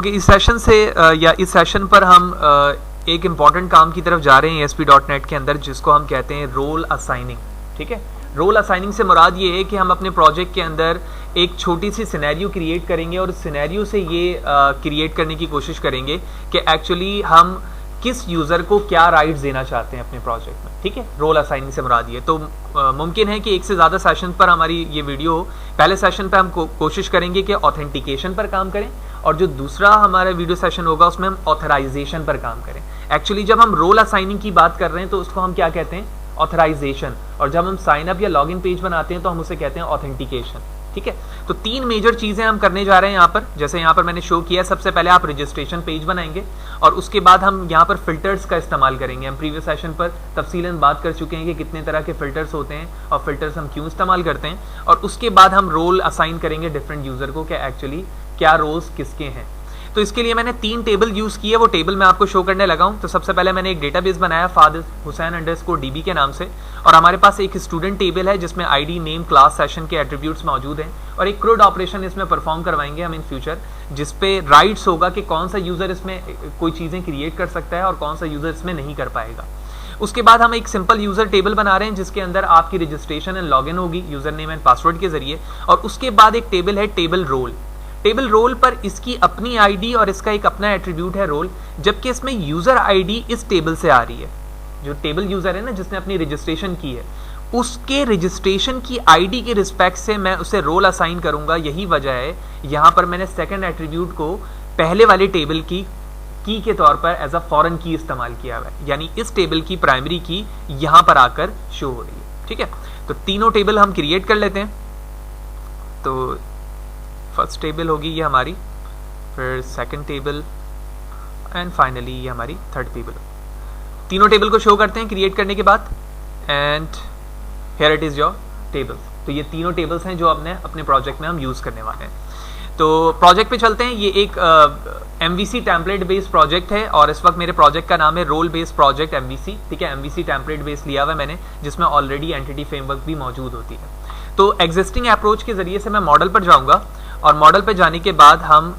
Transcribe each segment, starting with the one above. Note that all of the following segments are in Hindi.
इस सेशन से या इस सेशन पर हम एक इम्पॉर्टेंट काम की तरफ जा रहे हैं ASP.NET के अंदर, जिसको हम कहते हैं रोल असाइनिंग। ठीक है, रोल असाइनिंग से मुराद ये है कि हम अपने प्रोजेक्ट के अंदर एक छोटी सी सिनेरियो क्रिएट करेंगे और सिनेरियो से ये क्रिएट करने की कोशिश करेंगे कि एक्चुअली हम किस यूज़र को क्या राइट्स देना चाहते हैं अपने प्रोजेक्ट में। ठीक है, रोल असाइनिंग से मुराद ये तो मुमकिन है कि एक से ज़्यादा सेशन पर हमारी ये वीडियो हो। पहले सेशन पर हम कोशिश करेंगे कि ऑथेंटिकेशन पर काम करें, और जो दूसरा हमारा वीडियो सेशन होगा उसमें हम ऑथराइजेशन पर काम करें। एक्चुअली जब हम रोल असाइनिंग की बात कर रहे हैं तो उसको हम क्या कहते हैं, ऑथराइजेशन, और जब हम साइन अप या लॉगिन पेज बनाते हैं तो हम उसे कहते हैं ऑथेंटिकेशन। ठीक है, तो तीन मेजर चीजें हम करने जा रहे हैं यहाँ पर। जैसे यहाँ पर मैंने शो किया, सबसे पहले आप रजिस्ट्रेशन पेज बनाएंगे और उसके बाद हम यहाँ पर फिल्टर्स का इस्तेमाल करेंगे। हम प्रीवियस सेशन पर तफसीलन बात कर चुके हैं कि कितने तरह के फिल्टर्स होते हैं और फिल्टर्स हम क्यों इस्तेमाल करते हैं, और उसके बाद हम रोल असाइन करेंगे डिफरेंट यूजर को कि एक्चुअली क्या रोल्स किसके हैं। तो इसके लिए मैंने 3 टेबल यूज किए, वो टेबल मैं आपको शो करने लगा हूं। तो सबसे पहले मैंने एक डेटाबेस बनाया फादर हुसैन _DB के नाम से, और हमारे पास एक स्टूडेंट टेबल है जिसमें आईडी, नेम, क्लास, सेशन के एट्रीब्यूट्स मौजूद हैं, और एक क्रूड ऑपरेशन इसमें परफॉर्म करवाएंगे हम इन फ्यूचर, जिसपे राइट्स होगा कि कौन सा यूजर इसमें कोई चीजें क्रिएट कर सकता है और कौन सा यूजर इसमें नहीं कर पाएगा। उसके बाद हम एक सिंपल यूजर टेबल बना रहे हैं जिसके अंदर आपकी रजिस्ट्रेशन एंड लॉगिन होगी यूजर नेम एंड पासवर्ड के जरिए, और उसके बाद एक टेबल है टेबल रोल। टेबल रोल पर इसकी अपनी आईडी और इसका एक अपना एट्रीब्यूट है रोल, जबकि इसमें यूजर आईडी इस टेबल से आ रही है। जो टेबल यूजर है ना जिसने अपनी रजिस्ट्रेशन की है, उसके रजिस्ट्रेशन की आईडी के रिस्पेक्ट से मैं उसे रोल असाइन करूंगा। यही वजह है यहां पर मैंने सेकंड एट्रीब्यूट को पहले वाले टेबल की के तौर पर एज अ फॉरेन की इस्तेमाल किया हुआ है, यानी इस टेबल की प्राइमरी की यहां पर आकर शो हो रही है। ठीक है, तो तीनों टेबल हम क्रिएट कर लेते हैं। तो फर्स्ट टेबल होगी ये हमारी, फिर सेकंड टेबल, एंड फाइनली ये हमारी थर्ड टेबल। तीनों टेबल को शो करते हैं क्रिएट करने के बाद, and here it is your table. तो ये तीनों टेबल्स हैं जो अपने प्रोजेक्ट में हम यूज करने वाले हैं। तो प्रोजेक्ट पे चलते हैं। ये एक MVC टेम्पलेट बेस्ड प्रोजेक्ट है, और इस वक्त मेरे प्रोजेक्ट का नाम है रोल बेस्ड प्रोजेक्ट MVC। ठीक है, MVC टेम्पलेट बेस्ड लिया हुआ है मैंने, जिसमें ऑलरेडी एंटिटी फ्रेमवर्क भी मौजूद होती है। तो एग्जिस्टिंग अप्रोच के जरिए से मैं मॉडल पर जाऊंगा, और मॉडल पर जाने के बाद हम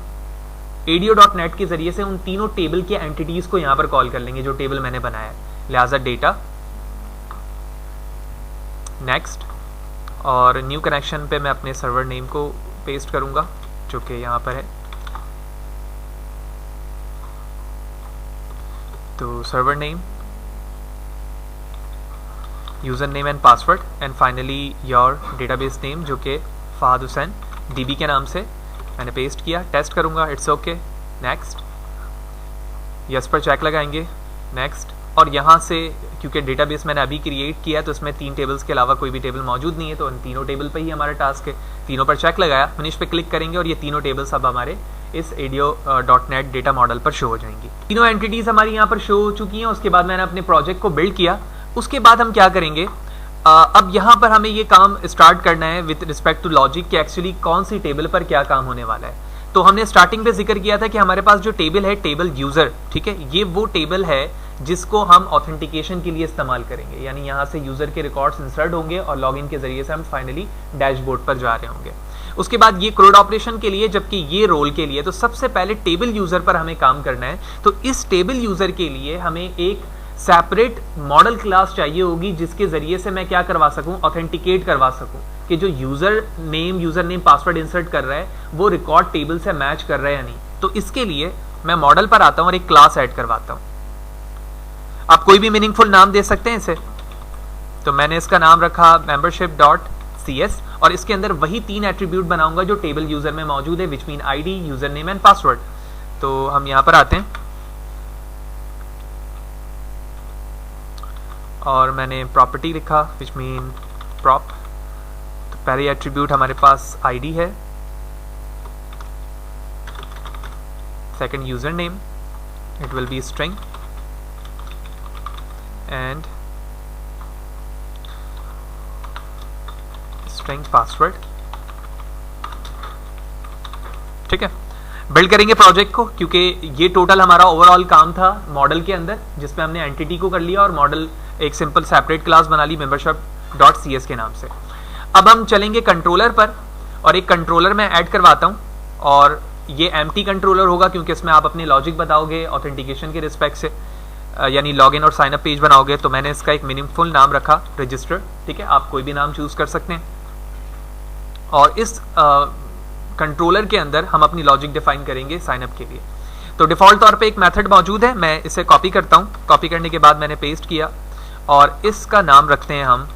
ADO.NET के जरिए से उन तीनों टेबल के एंटिटीज को यहां पर कॉल कर लेंगे जो टेबल मैंने बनाया है। लिहाजा डेटा, नेक्स्ट, और न्यू कनेक्शन पे मैं अपने सर्वर नेम को पेस्ट करूंगा जो कि यहां पर है। तो server name, user name and password, and finally your database name जो कि फहद हुसैन DB के नाम से मैंने पेस्ट किया। टेस्ट करूंगा, इट्स ओके, नेक्स्ट, यस पर चेक लगाएंगे, नेक्स्ट। और यहाँ से क्योंकि डेटाबेस मैंने अभी क्रिएट किया तो इसमें 3 टेबल्स के अलावा कोई भी टेबल मौजूद नहीं है, तो इन तीनों टेबल पर ही हमारा टास्क है। तीनों पर चेक लगाया, फिनिश पे क्लिक करेंगे और ये तीनों टेबल्स अब हमारे इस ADO.NET डेटा मॉडल पर शो हो जाएंगी। तीनों एंटिटीज हमारी यहाँ पर शो हो चुकी हैं। उसके बाद मैंने अपने प्रोजेक्ट को बिल्ड किया। उसके बाद हम क्या करेंगे, अब यहाँ पर हमें ये काम स्टार्ट करना है विद रिस्पेक्ट टू लॉजिक कि एक्चुअली कौन सी टेबल पर क्या काम होने वाला है। तो हमने स्टार्टिंग पे जिक्र किया था कि हमारे पास जो टेबल है टेबल यूजर, ठीक है, ये वो टेबल है जिसको हम ऑथेंटिकेशन के लिए इस्तेमाल करेंगे, यानी यहाँ से यूजर के रिकॉर्ड्स इंसर्ट होंगे और लॉगिन के जरिए से हम फाइनली डैशबोर्ड पर जा रहे होंगे। उसके बाद ये क्रूड ऑपरेशन के लिए, जबकि ये रोल के लिए, तो सबसे पहले टेबल यूजर पर हमें काम करना है। तो इस टेबल यूजर के लिए हमें एक सेपरेट मॉडल क्लास चाहिए होगी जिसके जरिए से मैं क्या करवा सकूं, ऑथेंटिकेट करवा सकूं कि जो यूजर नेम पासवर्ड इंसर्ट कर रहा है वो रिकॉर्ड टेबल से मैच कर रहा है या नहीं। तो इसके लिए मैं मॉडल पर आता हूं और एक क्लास ऐड करवाता हूं। आप कोई भी मीनिंगफुल नाम दे सकते हैं इसे। तो मैंने इसका नाम रखा membership.cs, और इसके अंदर वही 3 एट्रीब्यूट बनाऊंगा जो टेबल यूजर में मौजूद है, which mean ID, user name and password. तो हम यहां पर आते हैं और मैंने प्रॉपर्टी लिखा विच मीन प्रॉप। तो पहले एट्रीब्यूट हमारे पास आईडी है, second user name, it will be string, and string password. ठीक है, बिल्ड करेंगे प्रोजेक्ट को, क्योंकि ये टोटल हमारा ओवरऑल काम था मॉडल के अंदर, जिसमें हमने एंटिटी को कर लिया और मॉडल एक सिंपल सेपरेट क्लास बना ली membership.cs के नाम से। अब हम चलेंगे कंट्रोलर पर, और एक कंट्रोलर मैं ऐड करवाता हूं, और ये एम्प्टी कंट्रोलर होगा क्योंकि इसमें आप अपनी लॉजिक बताओगे ऑथेंटिकेशन के रिस्पेक्ट से, यानी लॉगिन और साइन अप पेज बनाओगे। तो मैंने इसका एक मीनिंगफुल नाम रखा रजिस्टर, ठीक है, आप कोई भी नाम चूज कर सकते हैं। और इस कंट्रोलर के अंदर हम अपनी लॉजिक डिफाइन करेंगे साइन अप के लिए। तो डिफॉल्ट तौर पे एक मेथड मौजूद है, मैं इसे कॉपी करता हूं। कॉपी करने के बाद मैंने पेस्ट किया और इसका नाम रखते हैं हम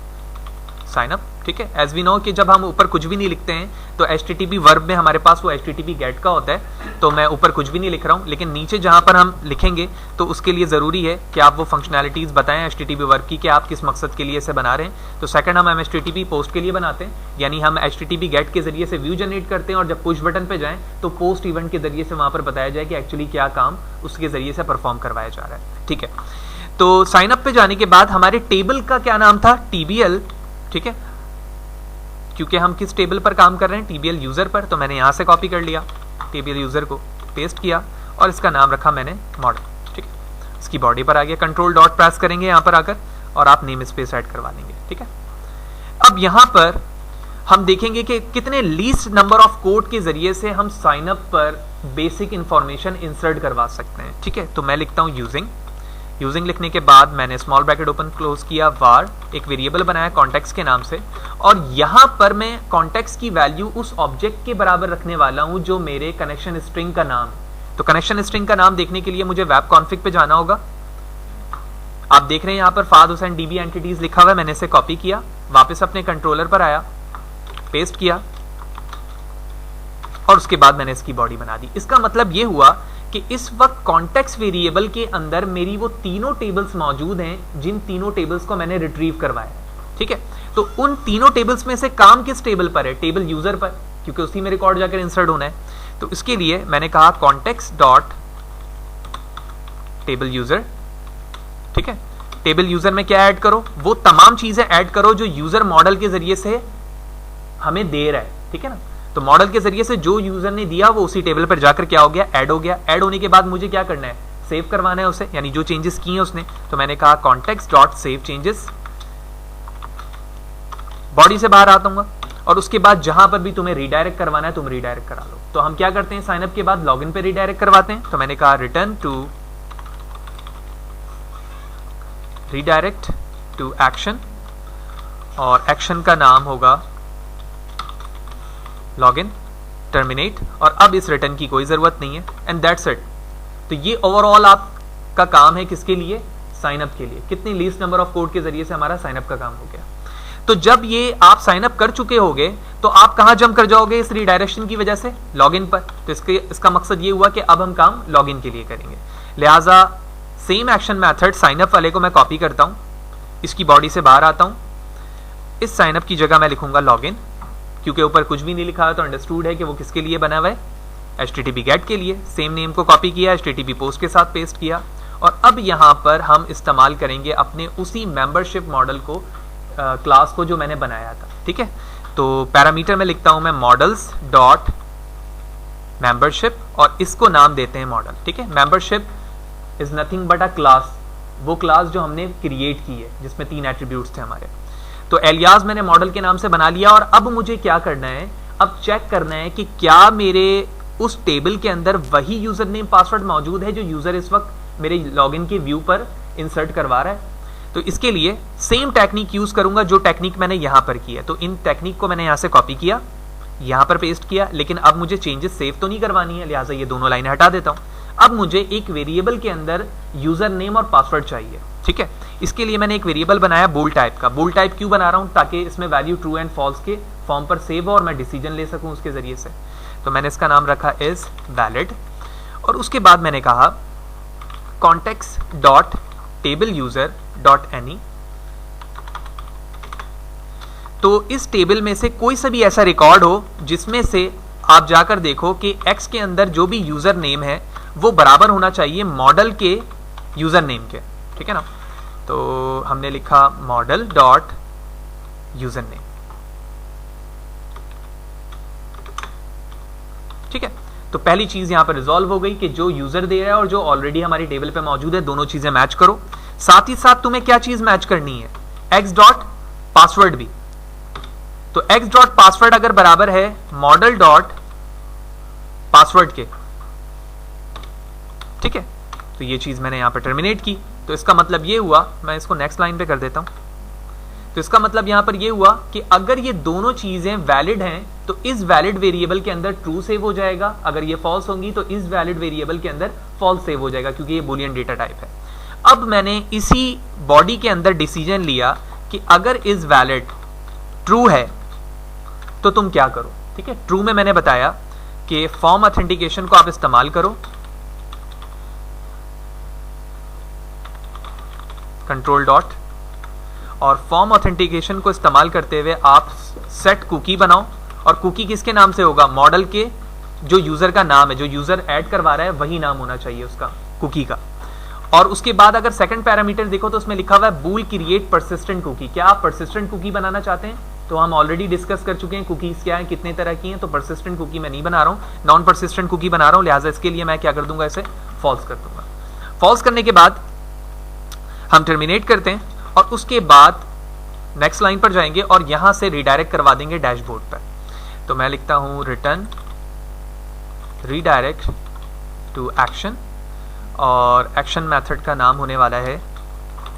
साइन अप, ठीक है। एज वी नो कि जब हम ऊपर कुछ भी नहीं लिखते हैं तो HTTP वर्ब में हमारे पास वो HTTP गेट का होता है, तो मैं ऊपर कुछ भी नहीं लिख रहा हूं, लेकिन नीचे जहां पर हम लिखेंगे तो उसके लिए जरूरी है कि आप वो फंक्शनैलिटीज बताएं HTTP वर्ब की कि आप किस मकसद के लिए इसे बना रहे हैं। तो सेकंड हम HTTP पोस्ट के लिए बनाते हैं, यानी हम HTTP गेट के जरिए से व्यू जनरेट करते हैं और जब पुश बटन पे जाएं तो पोस्ट इवेंट के जरिए से वहां पर बताया जाए कि एक्चुअली क्या काम उसके जरिए से परफॉर्म करवाया जा रहा है, ठीक है। तो साइन अप पे जाने के बाद हमारे टेबल का क्या नाम था, TBL, ठीक है, क्योंकि हम किस टेबल पर काम कर रहे हैं, TBL यूजर पर। तो मैंने यहां से कॉपी कर लिया TBL यूजर को, पेस्ट किया और इसका नाम रखा मैंने मॉडल, ठीक है। इसकी बॉडी पर आ गया, कंट्रोल डॉट प्रेस करेंगे यहां पर आकर और आप नेम स्पेस ऐड करवा लेंगे, ठीक है। अब यहां पर हम देखेंगे कि कितने लीस्ट नंबर ऑफ कोड के जरिए से हम साइन अप पर बेसिक इंफॉर्मेशन इंसर्ट करवा सकते हैं, ठीक है। तो मैं लिखता हूं यूजिंग लिखने के बाद मैंने स्मॉल ब्रैकेट ओपन क्लोज किया, var एक वेरिएबल बनाया कॉन्टेक्स्ट के नाम से, और यहां पर मैं कॉन्टेक्स्ट की वैल्यू उस ऑब्जेक्ट के बराबर रखने वाला हूं जो मेरे कनेक्शन स्ट्रिंग का नाम है। तो कनेक्शन स्ट्रिंग का नाम देखने के लिए मुझे वेब कॉन्फिग पे जाना होगा। आप देख रहे हैं यहां पर फाद हुसैन DB एंटिटीज लिखा हुआ है, मैंने इसे कॉपी किया, वापस अपने कंट्रोलर पर आया, पेस्ट किया और उसके बाद मैंने इसकी बॉडी बना दी। इसका मतलब यह हुआ कि इस वक्त कॉन्टेक्स्ट वेरिएबल के अंदर मेरी वो तीनों टेबल्स मौजूद हैं जिन तीनों टेबल्स को मैंने रिट्रीव करवाया, ठीक है। तो उन तीनों टेबल्स में से काम किस टेबल पर है, टेबल यूजर पर, क्योंकि उसी में रिकॉर्ड जाकर इंसर्ट होना है। तो इसके लिए मैंने कहा कॉन्टेक्स्ट डॉट टेबल यूजर, ठीक है। टेबल यूजर में क्या ऐड करो, वो तमाम चीजें ऐड करो जो यूजर मॉडल के जरिए से हमें दे रहा है, ठीक है ना। तो मॉडल के जरिए से जो यूजर ने दिया वो उसी टेबल पर जाकर क्या हो गया, ऐड हो गया। ऐड होने के बाद मुझे क्या करना है, सेव करवाना है उसे, यानी जो चेंजेस किए हैं उसने। तो मैंने कहा context dot save changes, body से बाहर आता हूं और उसके बाद जहां पर भी तुम्हें रीडायरेक्ट करवाना है तुम रीडायरेक्ट करा लो। तो हम क्या करते हैं, साइन अप के बाद लॉगिन पे रीडायरेक्ट करवाते हैं। तो मैंने कहा return to redirect to action और एक्शन का नाम होगा लॉगिन, टर्मिनेट, और अब इस रिटर्न की कोई जरूरत नहीं है, एंड दैट्स इट। तो ये ओवरऑल आपका काम है किसके लिए, साइन अप के लिए। कितनी लीस्ट नंबर ऑफ कोड के जरिए से हमारा साइन अप का काम हो गया। तो जब ये आप साइन अप कर चुके होगे तो आप कहां जंप कर जाओगे इस रीडायरेक्शन की वजह से, लॉगिन पर। तो इसका मकसद ये हुआ कि अब हम काम लॉगिन के लिए करेंगे। लिहाजा same action method sign up वाले को मैं कॉपी करता हूं, इसकी बॉडी से बाहर आता हूं, इस साइन अप की जगह मैं लिखूंगा लॉगिन, क्योंकि ऊपर कुछ भी नहीं लिखा है तो अंडरस्टूड है कि वो किसके लिए बना हुआ है, HTTP गेट के लिए। सेम नेम को कॉपी किया, HTTP पोस्ट के साथ पेस्ट किया, और अब यहां पर हम इस्तेमाल करेंगे अपने उसी मेंबरशिप मॉडल को, क्लास को जो मैंने बनाया था, ठीक है। तो पैरामीटर में लिखता हूं मैं मॉडल्स डॉट मेंबरशिप और इसको नाम देते हैं मॉडल, ठीक है। Membership is nothing but a class, वो क्लास जो हमने क्रिएट की है जिसमें 3 एट्रीब्यूट्स थे हमारे। तो एलियास मैंने मॉडल के नाम से बना लिया, और अब मुझे क्या करना है, अब चेक करना है कि क्या मेरे उस टेबल के अंदर वही यूजर नेम पासवर्ड मौजूद है जो यूजर इस वक्त मेरे लॉगिन के व्यू पर इंसर्ट करवा रहा है। तो इसके लिए सेम टेक्निक यूज करूंगा जो टेक्निक मैंने यहां पर की है। तो इन टेक्निक को मैंने यहां से कॉपी किया, यहां पर पेस्ट किया, लेकिन अब मुझे चेंजेस सेव तो नहीं करवानी है, लिहाजा ये दोनों लाइनें हटा देता हूं। अब मुझे एक वेरिएबल के अंदर यूजर नेम और पासवर्ड चाहिए, ठीक है। इसके लिए मैंने एक वेरिएबल बनाया बुल टाइप का। बुल टाइप क्यों बना रहा हूं, ताकि इसमें वैल्यू ट्रू एंड फॉल्स के फॉर्म पर सेव हो और मैं डिसीजन ले सकूं उसके जरिए से। तो मैंने इसका नाम रखा इज वैलिड, और उसके बाद मैंने कहा context dot table user dot any. तो इस टेबल में से कोई सा भी ऐसा रिकॉर्ड हो जिसमें से आप जाकर देखो कि एक्स के अंदर जो भी यूजर नेम है वो बराबर होना चाहिए मॉडल के यूजर नेम के, ठीक है ना। तो हमने लिखा मॉडल डॉट यूजर नेम, ठीक है। तो पहली चीज यहां पर रिजॉल्व हो गई कि जो यूजर दे रहा है और जो ऑलरेडी हमारी टेबल पे मौजूद है दोनों चीजें मैच करो। साथ ही साथ तुम्हें क्या चीज मैच करनी है, एक्स डॉट पासवर्ड भी। तो एक्स डॉट पासवर्ड अगर बराबर है मॉडल डॉट पासवर्ड के, ठीक है। तो ये चीज मैंने यहां पर टर्मिनेट की। तो इसका मतलब ये हुआ, मैं इसको नेक्स्ट लाइन पे कर देता हूं। तो इसका मतलब यहां पर ये हुआ कि अगर ये दोनों चीजें वैलिड हैं तो इस वैलिड वेरिएबल के अंदर ट्रू सेव हो जाएगा, अगर ये फॉल्स होंगी तो इस वैलिड वेरिएबल के अंदर फॉल्स सेव हो जाएगा, क्योंकि ये बूलियन डेटा टाइप है। अब मैंने इसी बॉडी के अंदर डिसीजन लिया कि अगर इज वैलिड ट्रू है तो तुम क्या करो, ठीक है। ट्रू में मैंने बताया कि फॉर्म ऑथेंटिकेशन को आप इस्तेमाल करो, कंट्रोल डॉट, और फॉर्म ऑथेंटिकेशन को इस्तेमाल करते हुए आप सेट कुकी बनाओ। और कुकी किसके नाम से होगा, मॉडल के जो यूजर का नाम है, जो यूजर ऐड करवा रहा है वही नाम होना चाहिए उसका, कुकी का। और उसके बाद अगर सेकंड पैरामीटर देखो तो उसमें लिखा हुआ है बूल क्रिएट परसिस्टेंट कुकी। क्या आप परसिस्टेंट कुकी बनाना चाहते हैं? तो हम ऑलरेडी डिस्कस कर चुके हैं कुकीज क्या है, कितने तरह की हैं। तो परसिस्टेंट कुकी मैं नहीं बना रहा हूं, नॉन परसिस्टेंट कुकी बना रहा हूं, लिहाजा इसके लिए मैं क्या कर दूंगा, इसे फॉल्स कर दूंगा। फॉल्स करने के बाद हम टर्मिनेट करते हैं और उसके बाद नेक्स्ट लाइन पर जाएंगे और यहां से रिडायरेक्ट करवा देंगे डैशबोर्ड पर। तो मैं लिखता हूं रिटर्न रीडायरेक्ट टू एक्शन, और एक्शन मेथड का नाम होने वाला है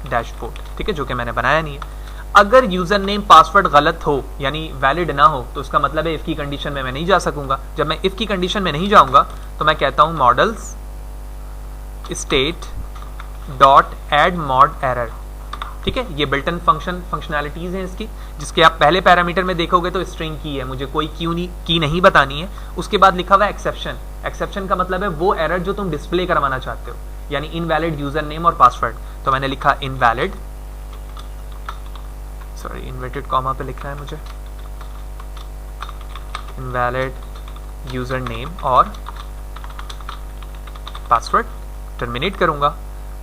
डैशबोर्ड, ठीक है, जो कि मैंने बनाया नहीं है। अगर यूजर नेम पासवर्ड गलत हो यानी वैलिड ना हो तो उसका मतलब है इफ की कंडीशन में मैं नहीं जा सकूंगा। जब मैं इफ की कंडीशन में नहीं जाऊंगा तो मैं कहता हूं models state dot add mod error, ठीक है। ये बिल्ट इन फंक्शनैलिटीज हैं इसकी, जिसके आप पहले पैरामीटर में देखोगे तो स्ट्रिंग की है, मुझे कोई की नहीं बतानी है। उसके बाद लिखा हुआ है एक्सेप्शन। एक्सेप्शन का मतलब है वो एरर जो तुम डिस्प्ले करवाना चाहते हो, यानी इनवैलिड यूजर नेम और पासवर्ड। तो मैंने लिखा इनवैलिड, सॉरी इन्वर्टेड कॉमा पे लिखना है मुझे, इनवैलिड यूजर नेम और पासवर्ड। टर्मिनेट करूंगा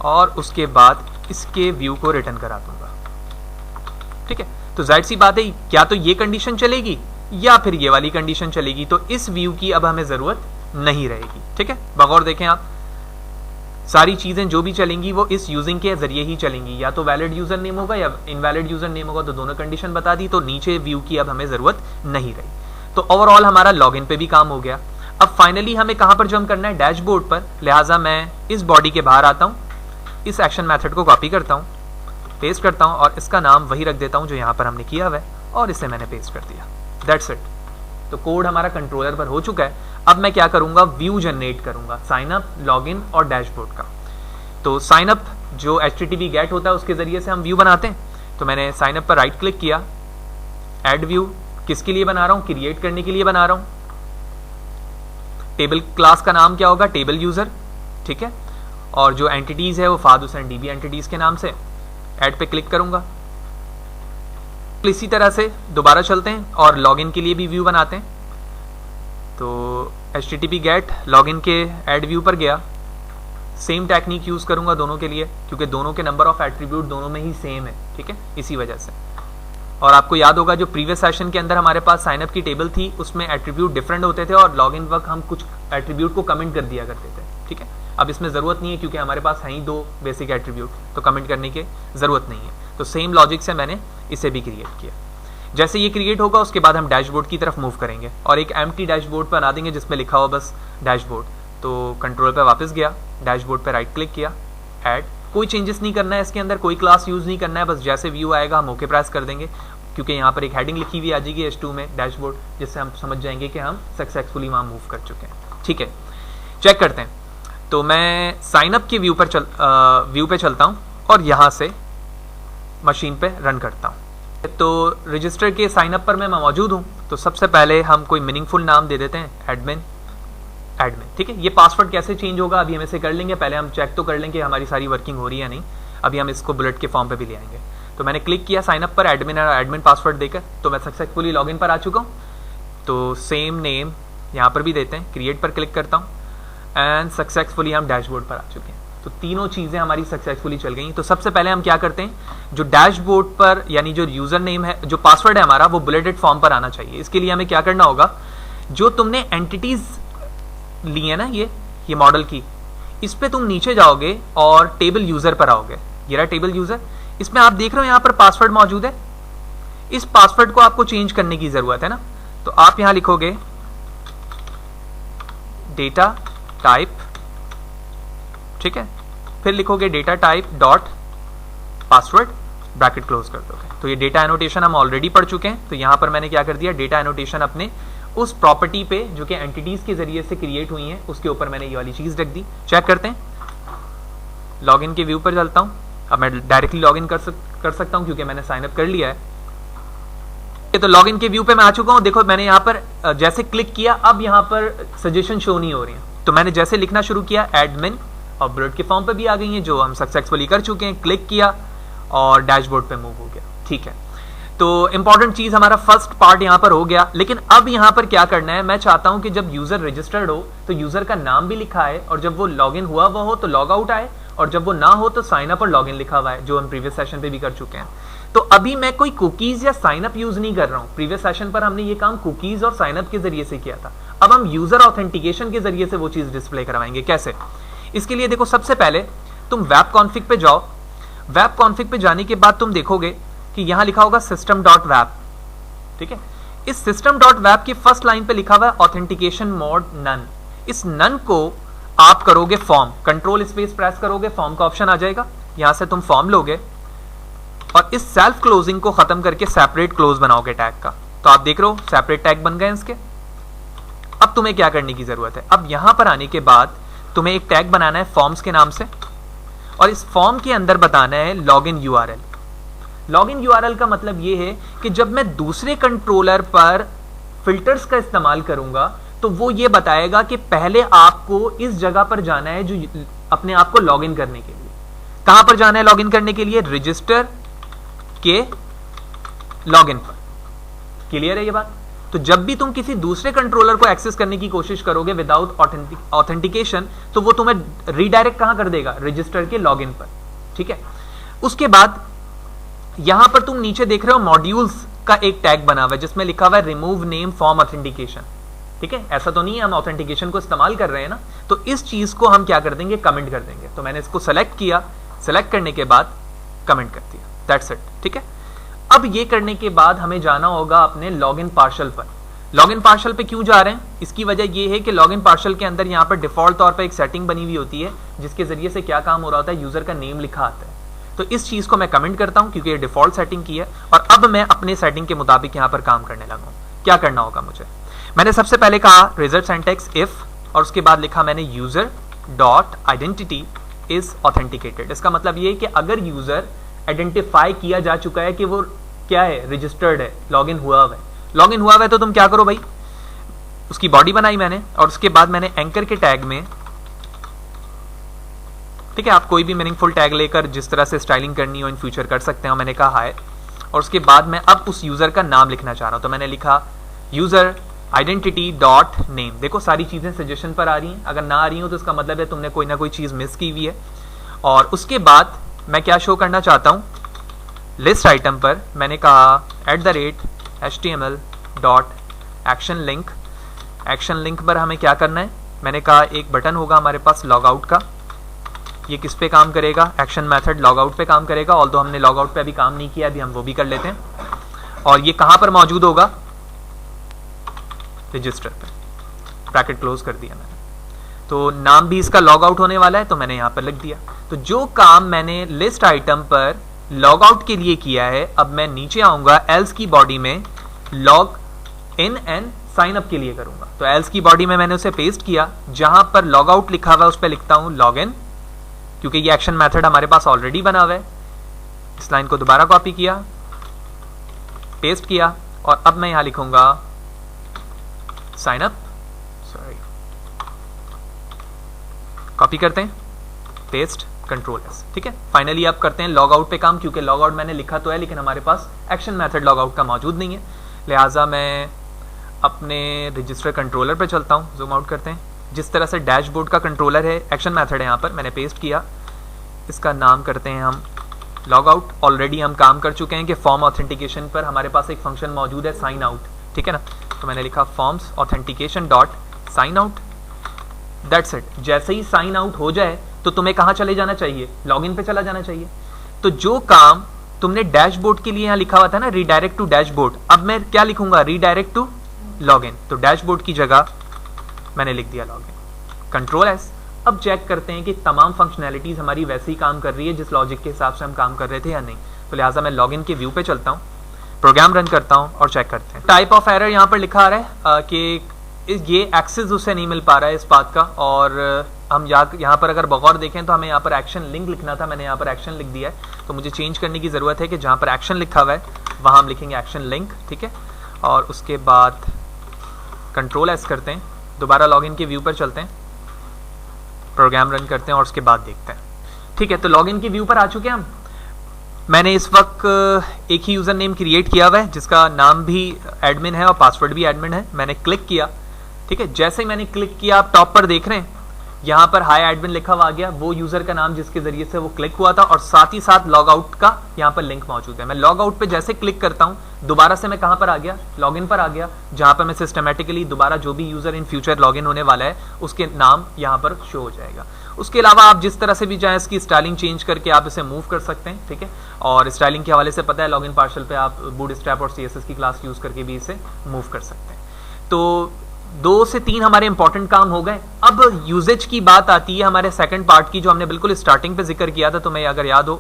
और उसके बाद इसके व्यू को रिटर्न करा दूंगा, ठीक है। तो जाहिर सी बात है, क्या तो ये कंडीशन चलेगी या फिर ये वाली कंडीशन चलेगी। तो इस व्यू की अब हमें जरूरत नहीं रहेगी, ठीक है। बगौर देखें आप, सारी चीजें जो भी चलेंगी वो इस यूजिंग के जरिए ही चलेंगी, या तो वैलिड यूजर नेम होगा या इनवैलिड यूजर नेम होगा। तो दोनों कंडीशन बता दी, तो नीचे व्यू की अब हमें जरूरत नहीं रही। तो ओवरऑल हमारा लॉगिन पे भी काम हो गया। अब फाइनली हमें कहां पर जंप करना है, डैशबोर्ड पर। लिहाजा मैं इस बॉडी के बाहर आता हूं, इस एक्शन मेथड को कॉपी करता हूं, पेस्ट करता हूं और इसका नाम वही रख देता हूं जो यहां पर हमने किया हुआ है, और इसे मैंने पेस्ट कर दिया। That's it. तो कोड हमारा कंट्रोलर पर हो चुका है। अब मैं क्या करूंगा, व्यू जनरेट करूंगा साइन अप, लॉगिन और डैशबोर्ड का। तो साइन अप जो HTTP गेट होता है उसके जरिए से हम व्यू बनाते हैं। तो मैंने साइन अप पर राइट क्लिक किया, ऐड व्यू। किसके लिए बना रहा हूं, क्रिएट करने के लिए बना रहा हूं। टेबल क्लास का नाम क्या होगा, टेबल यूजर, ठीक है। और जो एंटिटीज है वो फाद हुसैन DB एंटिटीज के नाम से। ऐड पे क्लिक करूंगा। इसी तरह से दोबारा चलते हैं और लॉगिन के लिए भी व्यू बनाते हैं। तो HTTP गेट लॉगिन के ऐड व्यू पर गया, सेम टेक्निक यूज करूंगा दोनों के लिए, क्योंकि दोनों के नंबर ऑफ एट्रीब्यूट दोनों में ही सेम है, ठीक है, इसी वजह से। और आपको याद होगा जो प्रीवियस सेशन के अंदर हमारे पास साइनअप की टेबल थी, उसमें एट्रीब्यूट डिफरेंट होते थे और लॉगिन वक्त हम कुछ एट्रीब्यूट को कमेंट कर दिया करते थे, ठीक है। अब इसमें जरूरत नहीं है क्योंकि हमारे पास है ही 2 बेसिक एट्रीब्यूट, तो कमेंट करने की जरूरत नहीं है। तो सेम लॉजिक से मैंने इसे भी क्रिएट किया। जैसे ये क्रिएट होगा उसके बाद हम डैशबोर्ड की तरफ मूव करेंगे और एक एम्प्टी डैशबोर्ड बना देंगे जिसमें लिखा हो बस डैशबोर्ड। तो कंट्रोल पे वापस गया, डैशबोर्ड पे राइट क्लिक किया, ऐड। कोई चेंजेस नहीं करना है इसके अंदर, कोई क्लास यूज नहीं करना है, बस जैसे व्यू आएगा हम ओके प्रेस कर देंगे, क्योंकि यहाँ पर एक हेडिंग लिखी हुई आ जाएगी H2 में डैशबोर्ड, जिससे हम समझ जाएंगे कि हम सक्सेसफुली वहां मूव कर चुके हैं, ठीक है। चेक करते हैं। तो मैं साइन अप के व्यू पे चलता हूं और यहां से मशीन पे रन करता हूं। तो रजिस्टर के साइन अप पर मैं मौजूद हूं। तो सबसे पहले हम कोई मीनिंगफुल नाम दे देते हैं, एडमिन, ठीक है। ये पासवर्ड कैसे चेंज होगा अभी हम इसे कर लेंगे, पहले हम चेक तो कर लेंगे हमारी सारी वर्किंग हो रही है नहीं। अभी हम इसको बुलेट के फॉर्म पे भी ले आएंगे। तो मैंने क्लिक किया साइन अप पर एडमिन और एडमिन पासवर्ड देकर, तो मैं सक्सेसफुली लॉगिन पर आ चुका हूं। तो सेम नेम यहां पर भी देते हैं, क्रिएट पर क्लिक करता हूं एंड सक्सेसफुली हम डैशबोर्ड पर आ चुके हैं। तो तीनों चीजें हमारी सक्सेसफुली चल गई। तो सबसे पहले हम क्या करते हैं, जो डैशबोर्ड पर यानी जो यूजर नेम है, जो पासवर्ड है हमारा, वो बुलेटेड फॉर्म पर आना चाहिए। इसके लिए हमें क्या करना होगा, जो तुमने एंटिटीज ली है ना ये मॉडल की, इस पे तुम नीचे जाओगे और टेबल यूजर पर आओगे। ये रहा टेबल यूजर, इसमें आप देख रहे हो यहाँ पर पासवर्ड मौजूद है। इस पासवर्ड को आपको चेंज करने की जरूरत है ना। तो आप यहां लिखोगे डेटा टाइप, ठीक है, फिर लिखोगे data type dot password, bracket close कर दोगे। तो ये डेटा एनोटेशन हम ऑलरेडी पढ़ चुके हैं। तो यहां पर मैंने क्या कर दिया, डेटा एनोटेशन अपने उस प्रॉपर्टी पे जो कि एंटिटीज के जरिए से क्रिएट हुई है उसके ऊपर मैंने ये वाली चीज रख दी। चेक करते हैं, लॉगिन के व्यू पर चलता हूं। अब मैं डायरेक्टली लॉगिन कर सकता हूं क्योंकि मैंने साइन अप कर लिया है। तो लॉगिन के व्यू पे मैं आ चुका हूं। देखो मैंने यहाँ पर जैसे क्लिक किया, अब यहाँ पर सजेशन शो नहीं हो रही है। तो मैंने जैसे लिखना शुरू किया एडमिन, और ब्लड के फॉर्म पे भी आ गई हैं जो हम सक्सेसफुली कर चुके हैं। क्लिक किया और डैशबोर्ड पे मूव हो गया, ठीक है। तो इंपॉर्टेंट चीज हमारा फर्स्ट पार्ट यहां पर हो गया। लेकिन अब यहां पर क्या करना है, मैं चाहता हूं कि जब यूजर रजिस्टर्ड हो तो यूजर का नाम भी लिखा है, और जब वो लॉगिन हुआ वो हो तो लॉग आउट आए, और जब वो ना हो तो साइन अप और लॉगिन लिखा हुआ है, जो हम प्रीवियस सेशन पे भी कर चुके हैं। तो अभी मैं कोई कुकीज या साइन अप यूज नहीं कर रहा हूं। प्रीवियस सेशन पर हमने ये काम कुकीज और साइन अप के जरिए से किया था। अब हम यूजर ऑथेंटिकेशन के जरिए से वो चीज डिस्प्ले करवाएंगे। कैसे? इसके लिए देखो, सबसे पहले तुम वेब कॉन्फिग पे जाओ। वेब कॉन्फिग पे जाने के बाद तुम देखोगे कि यहां लिखा होगा सिस्टम डॉट वेब, ठीक है। इस सिस्टम डॉट वेब की फर्स्ट लाइन पे लिखा हुआ है ऑथेंटिकेशन मोड नन। इस नन को आप करोगे फॉर्म, कंट्रोल स्पेस प्रेस करोगे, फॉर्म का ऑप्शन आ जाएगा। यहां से तुम फॉर्म लोगे और इस सेल्फ क्लोजिंग को खत्म करके सेपरेट क्लोज बनाओगे टैग का। तो आप देख रहे हो सेपरेट टैग बन गए इसके। अब तुम्हें क्या करने की जरूरत है, अब यहां पर आने के बाद तुम्हें एक टैग बनाना है फॉर्म्स के नाम से, और इस फॉर्म के अंदर बताना है लॉगिन यूआरएल। लॉगिन यूआरएल का मतलब यह है कि जब मैं दूसरे कंट्रोलर पर फिल्टर्स का इस्तेमाल करूंगा तो वो ये बताएगा कि पहले आपको इस जगह पर जाना है जो अपने आप को लॉगिन करने के लिए। कहां पर जाना है लॉगिन करने के लिए? रजिस्टर के लॉगिन पर। क्लियर है ये बात? तो जब भी तुम किसी दूसरे कंट्रोलर को एक्सेस करने की कोशिश करोगे विदाउट ऑथेंटिकेशन, तो वो तुम्हें रीडायरेक्ट कहां कर देगा? रजिस्टर के लॉगिन पर, ठीक है। उसके बाद यहां पर तुम नीचे देख रहे हो मॉड्यूल्स का एक टैग बना हुआ है जिसमें लिखा हुआ है रिमूव नेम फ्रॉम ऑथेंटिकेशन, ठीक है। ऐसा तो नहीं है हम ऑथेंटिकेशन को इस्तेमाल कर रहे हैं ना, तो इस चीज को हम क्या कर देंगे? कमेंट कर देंगे। तो मैंने इसको सेलेक्ट किया, सेलेक्ट करने के बाद कमेंट कर दिया, दैट्स इट, ठीक है। अब ये करने के बाद हमें जाना होगा अपने लॉगिन पार्शल पर। लॉगिन पार्शल पे क्यों जा रहे हैं? इसकी वजह ये है कि लॉगिन पार्शल के अंदर यहाँ पर डिफॉल्ट तौर पर एक सेटिंग बनी हुई होती है जिसके जरिए से क्या काम हो रहा होता है, यूजर का नेम लिखा आता है। तो इस चीज को मैं कमेंट करता हूं क्योंकि ये डिफॉल्ट सेटिंग की है, और अब मैं अपने सेटिंग के मुताबिक यहां पर काम करने लगा हूं। क्या करना होगा मुझे? मैंने सबसे पहले कहा रिजल्ट सिंटैक्स इफ, और उसके बाद लिखा मैंने user dot identity is authenticated. इसका मतलब ये है कि अगर यूजर आइडेंटिफाई किया जा चुका है कि वो क्या है, रजिस्टर्ड है, लॉगिन हुआ हुआ है। लॉगिन हुआ हुआ है तो तुम क्या करो भाई, उसकी बॉडी बनाई मैंने, और उसके बाद मैंने एंकर के टैग में, ठीक है, आप कोई भी मीनिंगफुल टैग लेकर जिस तरह से स्टाइलिंग करनी हो इन फ्यूचर कर सकते हो। मैंने कहा है, और उसके बाद मैं अब उस यूजर का नाम लिखना चाह रहा हूं, तो मैंने लिखा यूजर आइडेंटिटी डॉट नेम। देखो सारी चीजें सजेशन पर आ रही हैं, अगर ना आ रही हो तो इसका मतलब है तुमने कोई ना कोई चीज मिस की हुई है। और उसके बाद मैं क्या शो करना चाहता हूं, लिस्ट आइटम पर मैंने कहा @HTML dot action link. Action link पर हमें क्या करना है, मैंने कहा एक बटन होगा हमारे पास लॉग आउट का। ये किस पे काम करेगा? एक्शन मेथड लॉग आउट पे काम करेगा, ऑल्दो हमने लॉग आउट पे अभी काम नहीं किया, अभी हम वो भी कर लेते हैं। और ये कहां पर मौजूद होगा? रजिस्टर पे। ब्रैकेट क्लोज कर दिया मैंने। तो नाम भी इसका लॉग आउट होने वाला है, तो मैंने यहां पर लिख दिया। तो जो काम मैंने लिस्ट आइटम पर लॉग आउट के लिए किया है, अब मैं नीचे आऊंगा एल्स की बॉडी में log in and sign up के लिए करूंगा। तो एल्स की बॉडी में मैंने उसे पेस्ट किया, जहां पर लॉग आउट लिखा हुआ है उस पर लिखता हूं लॉग इन, क्योंकि ये एक्शन मेथड हमारे पास ऑलरेडी बना हुआ है। इस लाइन को दोबारा कॉपी किया, पेस्ट किया, और अब मैं यहां लिखूंगा साइन अप, सॉरी, कॉपी करते हैं, पेस्ट, कंट्रोल एस, ठीक है। फाइनली अब करते हैं लॉग आउट पे काम, क्योंकि लॉग आउट मैंने लिखा तो है लेकिन हमारे पास एक्शन मेथड लॉग आउट का मौजूद नहीं है, लिहाजा मैं अपने रजिस्टर कंट्रोलर पे चलता हूं। जूम आउट करते हैं। जिस तरह से डैशबोर्ड का कंट्रोलर है, एक्शन मेथड है, यहाँ पर मैंने पेस्ट किया, इसका नाम करते हैं हम लॉग आउट। ऑलरेडी हम काम कर चुके हैं कि फॉर्म ऑथेंटिकेशन पर हमारे पास एक फंक्शन मौजूद है साइन आउट, ठीक है ना। तो मैंने लिखा forms authentication dot sign out, that's it. जैसे ही साइन आउट हो जाए तो तुम्हें कहां चले जाना चाहिए? लॉगिन पे चला जाना चाहिए। तो जो काम तुमने डैशबोर्ड के लिए यहां लिखा हुआ था ना, रीडायरेक्ट टू डैशबोर्ड, अब मैं क्या लिखूंगा? Redirect to login. तो डैशबोर्ड की जगह मैंने लिख दिया लॉगिन, कंट्रोल एस। अब चेक करते हैं कि तमाम फंक्शनैलिटीज़ हमारी वैसे ही काम कर रही है जिस लॉजिक के हिसाब से हम काम कर रहे थे या नहीं। तो लिहाजा मैं लॉगिन के व्यू पे चलता हूँ, प्रोग्राम रन करता हूँ और चेक करते हैं। टाइप ऑफ एरर यहाँ पर लिखा आ रहा है कि ये एक्सेस उससे नहीं मिल पा रहा है इस बात का, और हम यहाँ पर अगर बगौर देखें तो हमें यहाँ पर एक्शन लिंक लिखना था, मैंने यहाँ पर एक्शन लिख दिया है। तो मुझे चेंज करने की ज़रूरत है कि जहाँ पर एक्शन लिखा हुआ है वहाँ हम लिखेंगे एक्शन लिंक, ठीक है। और उसके बाद कंट्रोल एस करते हैं, दोबारा लॉगिन के व्यू पर चलते हैं, प्रोग्राम रन करते हैं और उसके बाद देखते हैं। ठीक है, तो लॉगिन के व्यू पर आ चुके हैं हम। मैंने इस वक्त एक ही यूज़र नेम क्रिएट किया हुआ है जिसका नाम भी एडमिन है और पासवर्ड भी एडमिन है। मैंने क्लिक किया, ठीक है। जैसे ही मैंने क्लिक किया आप टॉप पर देख रहे हैं यहाँ पर हाई एडमिन लिखा हुआ आ गया, वो यूज़र का नाम जिसके ज़रिए से वो क्लिक हुआ था, और साथ ही साथ लॉग आउट का यहाँ पर लिंक मौजूद है। मैं लॉग आउट पे जैसे क्लिक करता हूँ दोबारा से मैं कहाँ पर आ गया, लॉगिन पर आ गया, जहाँ पर मैं सिस्टमेटिकली दोबारा जो भी यूज़र इन फ्यूचर लॉगिन होने वाला है उसके नाम यहाँ पर शो हो जाएगा। उसके अलावा आप जिस तरह से भी चाहें इसकी स्टाइलिंग चेंज करके आप इसे मूव कर सकते हैं, ठीक है। और स्टाइलिंग के हवाले से पता है लॉगिन पार्शल पे आप बूटस्ट्रैप और CSS की क्लास यूज़ करके भी इसे मूव कर सकते हैं। तो 2 से 3 हमारे इंपॉर्टेंट काम हो गए। अब यूजेज की बात आती है हमारे सेकंड पार्ट की, जो हमने बिल्कुल स्टार्टिंग पे जिक्र किया था। तो मैं अगर याद हो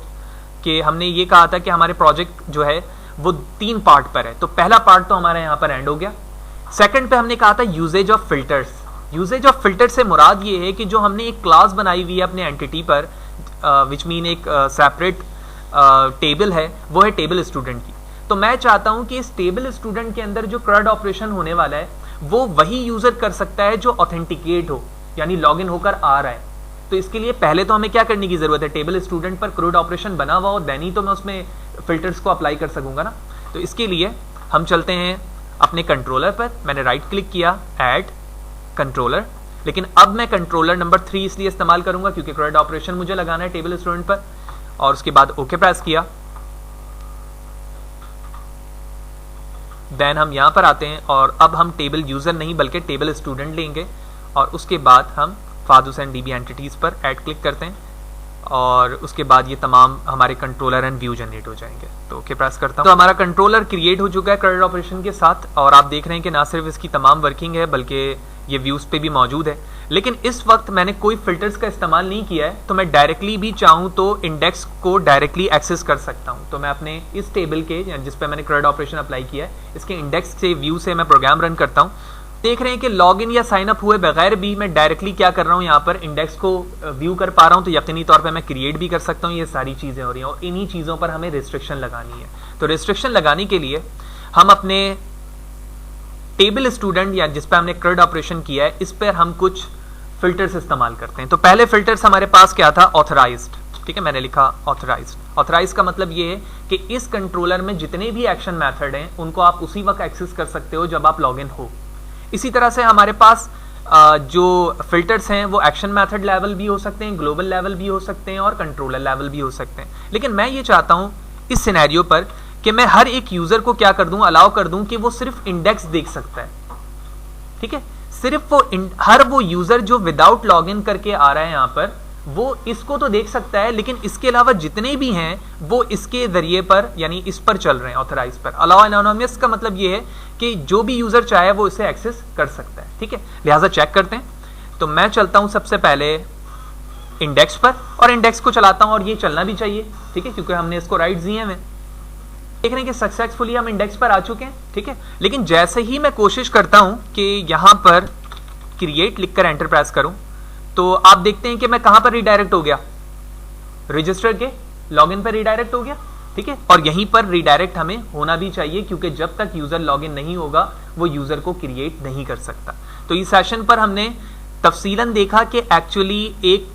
कि हमने ये कहा था कि हमारे प्रोजेक्ट जो है वो 3 पार्ट पर है। तो पहला पार्ट तो हमारा यहाँ पर एंड हो गया। सेकंड पे हमने कहा था usages of filters. Usages of filter से मुराद ये है कि जो हमने एक क्लास बनाई हुई है अपने एंटिटी पर, विच मीन एक सेपरेट टेबल है, वो है टेबल स्टूडेंट की। तो मैं चाहता हूं कि इस टेबल स्टूडेंट के अंदर जो CRUD ऑपरेशन होने वाला है वो वही यूजर कर सकता है जो ऑथेंटिकेट हो, यानी लॉगिन होकर आ रहा है। तो इसके लिए पहले तो हमें क्या करने की जरूरत है, टेबल स्टूडेंट पर CRUD ऑपरेशन बना हुआ हो, देन ही तो मैं उसमें फिल्टर्स को अप्लाई कर सकूंगा ना। तो इसके लिए हम चलते हैं अपने कंट्रोलर पर। मैंने राइट क्लिक किया, ऐड कंट्रोलर, लेकिन अब मैं कंट्रोलर नंबर 3 इसलिए इस्तेमाल करूंगा क्योंकि CRUD ऑपरेशन मुझे लगाना है टेबल स्टूडेंट पर। और उसके बाद ओके प्रेस किया। देन हम यहां पर आते हैं और अब हम टेबल यूजर नहीं बल्कि टेबल स्टूडेंट लेंगे, और उसके बाद हम फाद हुसैन DB एंटिटीज पर ऐड क्लिक करते हैं, और उसके बाद ये तमाम हमारे कंट्रोलर एंड व्यू जनरेट हो जाएंगे। तो ओके प्रेस करता हूं। तो हमारा कंट्रोलर क्रिएट हो चुका है CRUD ऑपरेशन के साथ, और आप देख रहे हैं कि ना सिर्फ इसकी तमाम वर्किंग है बल्कि ये व्यूज पे भी मौजूद है। लेकिन इस वक्त मैंने कोई फिल्टर्स का इस्तेमाल नहीं किया है, तो मैं डायरेक्टली भी चाहूँ तो इंडेक्स को डायरेक्टली एक्सेस कर सकता हूँ। तो मैं अपने इस टेबल के जिस पे मैंने CRUD ऑपरेशन अप्लाई किया है, इसके इंडेक्स से व्यू से मैं प्रोग्राम रन करता हूँ। देख रहे हैं कि लॉगिन या साइन अप हुए बगैर भी मैं डायरेक्टली क्या कर रहा हूँ, यहाँ पर इंडेक्स को व्यू कर पा रहा हूँ। तो यकीनी तौर पर मैं क्रिएट भी कर सकता हूँ। ये सारी चीज़ें हो रही हैं और इन्हीं चीज़ों पर हमें रिस्ट्रिक्शन लगानी है। तो रिस्ट्रिक्शन लगाने के लिए हम अपने टेबल स्टूडेंट या जिस पे हमने CRUD ऑपरेशन किया है इस पर हम कुछ फिल्टर्स इस्तेमाल करते हैं। तो पहले फिल्टर्स हमारे पास क्या था, ऑथराइज्ड, ठीक है। मैंने लिखा ऑथराइज्ड। ऑथराइज का मतलब ये है कि इस कंट्रोलर में जितने भी एक्शन मेथड हैं उनको आप उसी वक्त एक्सेस कर सकते हो जब आप लॉगिन हो। इसी तरह से हमारे पास जो फिल्टर्स हैं वो एक्शन मेथड लेवल भी हो सकते हैं, ग्लोबल लेवल भी हो सकते हैं और कंट्रोलर लेवल भी हो सकते हैं। लेकिन मैं ये चाहता हूं इस सिनेरियो पर कि मैं हर एक यूजर को क्या कर दूं, अलाउ कर दूं कि वो सिर्फ इंडेक्स देख सकता है, ठीक है। सिर्फ वो हर वो यूजर जो विदाउट लॉगिन करके आ रहा है यहाँ पर, वो इसको तो देख सकता है, लेकिन इसके अलावा जितने भी हैं वो इसके जरिए पर यानी इस पर चल रहे हैं, ऑथराइज पर। अलाउ एनोनिमस का मतलब ये है कि जो भी यूजर चाहे वो इसे एक्सेस कर सकता है, ठीक है। लिहाजा चेक करते हैं। तो मैं चलता हूं सबसे पहले इंडेक्स पर और इंडेक्स को चलाता हूं, और ये चलना भी चाहिए, ठीक है, क्योंकि हमने इसको राइट्स दिए हैं। देख रहे हैं कि सक्सेसफुली हम इंडेक्स पर आ चुके हैं, ठीक है। लेकिन जैसे ही मैं कोशिश करता हूं कि यहां पर क्रिएट लिखकर एंटर प्रेस करूं, तो आप देखते हैं कि मैं कहां पर रिडायरेक्ट हो गया, रजिस्टर के लॉगिन पर रिडायरेक्ट हो गया, ठीक है। और यहीं पर रिडायरेक्ट हमें होना भी चाहिए क्योंकि जब तक यूजर लॉगिन नहीं होगा वो यूजर को क्रिएट नहीं कर सकता। तो इस सेशन पर हमने तफसीलन देखा कि एक्चुअली एक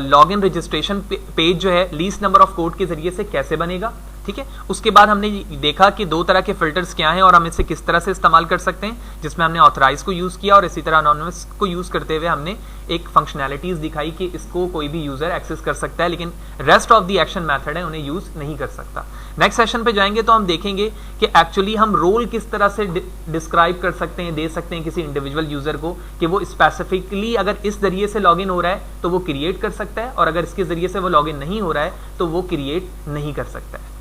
लॉगिन रजिस्ट्रेशन पेज जो है लीस्ट नंबर ऑफ कोड के जरिए से कैसे बनेगा, ठीक है। उसके बाद हमने देखा कि 2 तरह के फिल्टर्स क्या हैं और हम इसे किस तरह से इस्तेमाल कर सकते हैं, जिसमें हमने ऑथराइज को यूज किया और इसी तरह अनोनिमस को यूज करते हुए हमने एक फंक्शनैलिटीज दिखाई कि इसको कोई भी यूजर एक्सेस कर सकता है, लेकिन rest of the action method है उन्हें यूज नहीं कर सकता। नेक्स्ट सेशन पे जाएंगे तो हम देखेंगे कि एक्चुअली हम रोल किस तरह से डिस्क्राइब कर सकते हैं, दे सकते हैं किसी इंडिविजुअल यूजर को कि वो स्पेसिफिकली अगर इस जरिए से लॉगिन हो रहा है तो वो क्रिएट कर सकता है, और अगर इसके जरिए से वो लॉगिन नहीं हो रहा है तो वो क्रिएट नहीं कर सकता है।